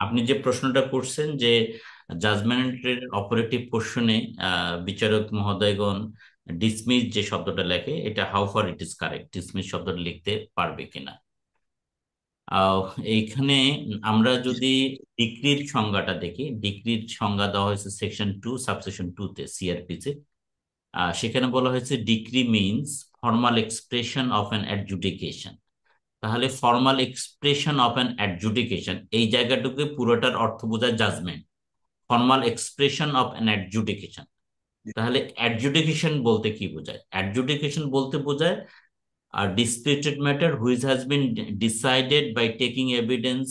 আপনি যে প্রশ্নটা করছেন যে জাজমেন্টের অপারেটিভ পোর্শনে বিচারক মহোদয়গণ ডিসমিস যে শব্দটা লেখে, এটা how far it is correct, dismiss শব্দটা লিখতে পারবে কিনা। আহ, এইখানে আমরা যদি ডিক্রির সংজ্ঞাটা দেখি, ডিক্রির সংজ্ঞা দেওয়া হয়েছে সেকশন 2 সাবসেকশন 2 তে, সিআরপিসি। সেখানে বলা হয়েছে decree means formal expression of an adjudication. তাহলে formal expression of an adjudication এই জায়গাটুকু পুরোটার অর্থ বোঝায় judgment. Formal expression of an adjudication. তাহলে অ্যাডজুডিকেশন বলতে কি বোঝায়? অ্যাডজুডিকেশন বলতে বোঝায় আর disputed matter which has been decided by taking evidence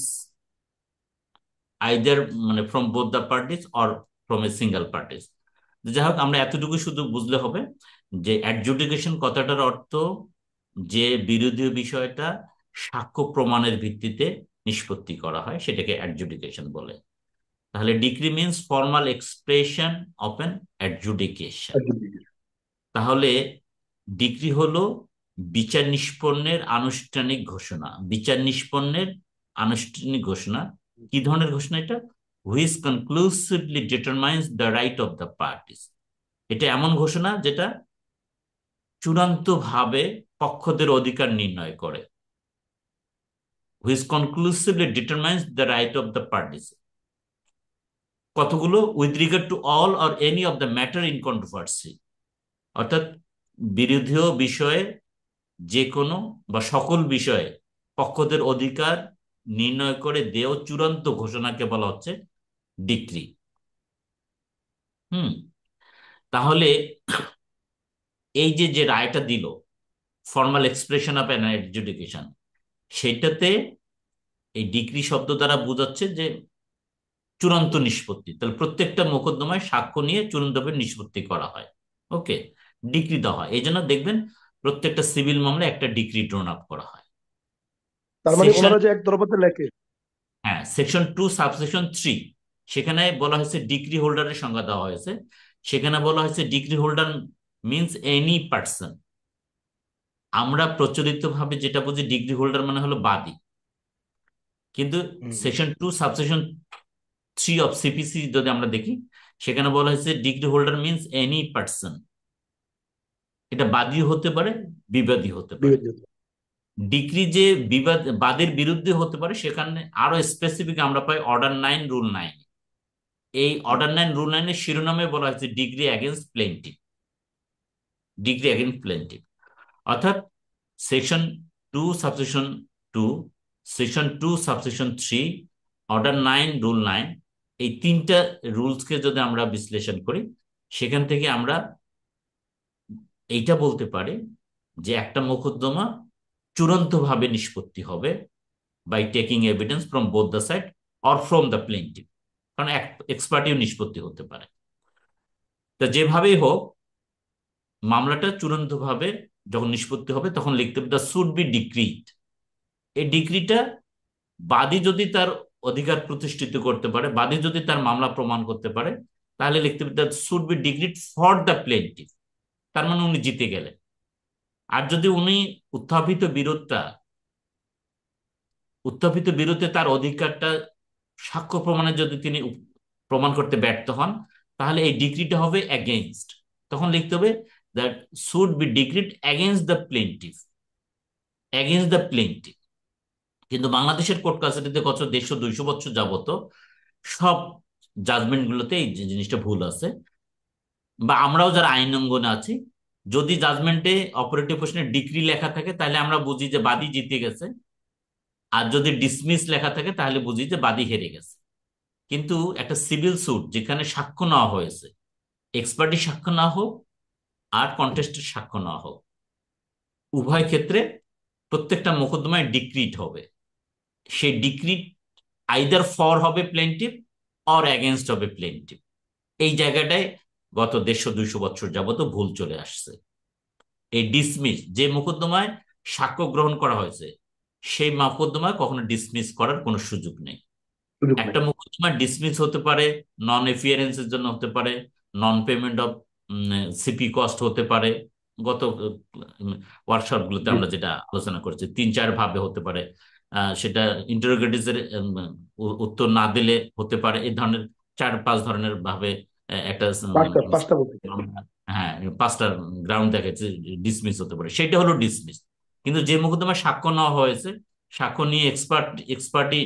either মানে from both the parties or from a single parties. যাই হোক, আমরা এতটুকু শুধু বুঝলে হবে যে অ্যাডজুডিকেশন কথাটার অর্থ যে বিরোধীয় বিষয়টা সাক্ষ্য প্রমাণের ভিত্তিতে নিষ্পত্তি করা হয় সেটাকে অ্যাডজুডিকেশন বলে। তাহলে decree means formal expression of N adjudication. তাহলে ডিক্রি হলো বিচার নিষ্পন্নের আনুষ্ঠানিক ঘোষণা। বিচার নিষ্পন্নের আনুষ্ঠানিক ঘোষণা। কি ধরনের ঘোষণা এটা? Which conclusively determines the right of the parties. এটা এমন ঘোষণা যেটা চূড়ান্তভাবে পক্ষদের অধিকার নির্ণয় করে। Which conclusively determines the right of the parties কতগুলো? With regard to all or any of the matter in controversy. অর্থাৎ বিরোধীয় বিষয়ে যে কোনো বা সকল বিষয়ে পক্ষদের অধিকার নির্ণয় করে দেও চূড়ান্ত ঘোষণাকে বলা হচ্ছে ডিক্রি। হুম। তাহলে এই যে যে রায়টা দিল, ফর্মাল এক্সপ্রেশন অফ অ্যান এডজুডিকেশন, সেটাতে এই ডিক্রি শব্দ দ্বারা বোঝাচ্ছে যে চূড়ান্ত নিষ্পত্তি। তাহলে প্রত্যেকটা মোকদ্দমায় সাক্ষ্য নিয়ে চূড়ান্তভাবে নিষ্পত্তি করা হয়। ওকে, ডিক্রি দেওয়া হয়। এই জন্য দেখবেন প্রত্যেকটা সিভিল মামলায় একটা ডিক্রি ড্রন আপ করা হয়। তার মানে সেকশন, ওনারা যে এক তরফাতে লেখে। হ্যাঁ, সেকশন 2 সাবসেকশন 3, সেখানে বলা হয়েছে ডিগ্রি হোল্ডারের সংজ্ঞা দেওয়া হয়েছে। সেখানে বলা হয়েছে degree holder means any person. আমরা প্রচলিত ভাবে যেটা বুঝি ডিগ্রি হোল্ডার মানে হলো বাদী, কিন্তু হুম। সেকশন 2 সাবসেকশন 3 অফ সিপিসি যদি আমরা দেখি, সেখানে বলা হয়েছে degree holder means any person. এটা বাদীও হতে পারে, বিবাদী হতে পারে। বিবেচিত। ডিগ্রি যে বিবাদ বাদীর বিরুদ্ধে হতে পারে, সেখানে আরো স্পেসিফিক আমরা পাই অর্ডার 9 রুল 9। এই অর্ডার 9 রুল 9 এর শিরোনামে বলা হয়েছে ডিগ্রি অ্যাগেন্স্ট প্লেনটিফ। ডিগ্রি অ্যাগেন্স্ট প্লেনটিফ অর্থাৎ section 2 subsection 2, section 2 subsection 3, order 9 rule 9, এই তিনটা রুলসকে যদি আমরা বিশ্লেষণ করি, সেখান থেকে আমরা এইটা বলতে পারি যে একটা মোকদ্দমা চূড়ান্তভাবে নিষ্পত্তি হবে by taking evidence from both the side or from the plaintiff. কারণ এক্সপার্টিও নিষ্পত্তি হতে পারে। তা যেভাবেই হোক, মামলাটা চূড়ান্তভাবে যখন নিষ্পত্তি হবে তখন লিখতে হবে দ্য শুড বি ডিক্রিড। এই ডিক্রিটা বাদী যদি তার অধিকার প্রতিষ্ঠিত করতে পারে, বাদী যদি তার মামলা প্রমাণ করতে পারে, তাহলে লিখতে হবে the should be decreed for the plaintiff. তার মানে উনি জিতে গেলেন। আর যদি উনি উত্থাপিত বিরোধটা উত্থাপিত বিরোধে তার অধিকারটা সাক্ষ্য প্রমাণে যদি তিনি প্রমাণ করতে ব্যর্থ হন, তাহলে এই ডিক্রিটা হবে অ্যাগেইনস্ট। তখন লিখতে হবে that should be decreed against the plaintiff, against the plaintiff. কিন্তু বাংলাদেশের কোর্ট কাছারিতে গত 150-200 বছর যাবত সব জাজমেন্ট গুলোতে এই জিনিসটা ভুল আছে। বা আমরাও যারা আইন অঙ্গনে আছি, যদি জাজমেন্টে অপারেটিভ কোশ্চেনে ডিক্রি লেখা থাকে তাহলে আমরা বুঝি যে বাদী জিতে গেছে, আর যদি ডিসমিস লেখা থাকে তাহলে বুঝি যে বাদী হেরে গেছে। কিন্তু একটা সিভিল সুট যেখানে সাক্ষ্য নেওয়া হয়েছে, এক্সপার্টি সাক্ষ্য না হোক আর কন্টেস্টের সাক্ষ্য না হোক, উভয় ক্ষেত্রে প্রত্যেকটা মোকদ্দমায় ডিক্রিট হবে। সেই ডিক্রিট আইদার ফর হবে প্লেনটিফ অর অ্যাগেনস্ট হবে প্লেনটিফ। এই জায়গাটায় গত 150-200 বছর যাবত ভুল চলে আসছে। এই ডিসমিস যে মোকদ্দমায় সাক্ষ্য গ্রহণ করা হয়েছে, সেই মোকদ্দমায় কখনো ডিসমিস করার কোনো সুযোগ নেই। সুযোগ নেই। একটা মোকদ্দমা ডিসমিস হতে পারে নন এফিয়ারেন্সের জন্য, হতে পারে non payment of CP cost হতে পারে। গত ওয়ার্কশপ গুলোতে জি। আমরা যেটা আলোচনা করেছি 3-4 ভাবে হতে পারে। সেটা ইন্টারোগেটিভস এর উত্তর না দিলে হতে পারে, এই ধরনের 4-5 ধরনের ভাবে একটা পাঁচটা বলতে চাই। হ্যাঁ, 5টা গ্রাউন্ড দেখাচ্ছে ডিসমিস হতে পারে, সেটা হলো ডিসমিস। কিন্তু যে মোকদ্দমায় সাক্ষ্য নেওয়া হয়েছে, সাক্ষ্য নিয়ে এক্সপার্টি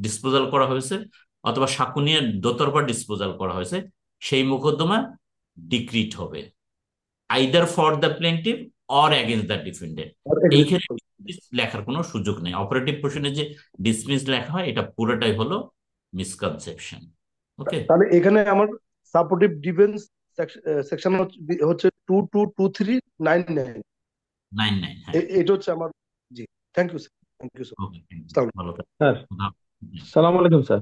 ডিসপোজাল করা হয়েছে, অথবা সাক্ষ্য নিয়ে দোতরফা ডিসপোজাল করা হয়েছে, সেই মোকদ্দমা ডিক্রিট হবে, either for the plaintiff or against the defendant. আর exit এইখানে করবো। dismiss লেখার কোনো সুযোগ নেই। অপারেটিভ প্রশ্নে যে ডিসমিস লেখা হয়, এটা পুরোটাই হলো মিসকনসেপশন। ওকে। তাহলে এখানে আমার সাপোর্টিভ ডিফেন্স সেকশন হচ্ছে 222399। 9-9, হ্যাঁ। এটা হচ্ছে আমার। জি, thank you sir, thank you sir. Okay, আসসালামু ভালো স্যার, থাকবেন। সালাম আলাইকুম স্যার।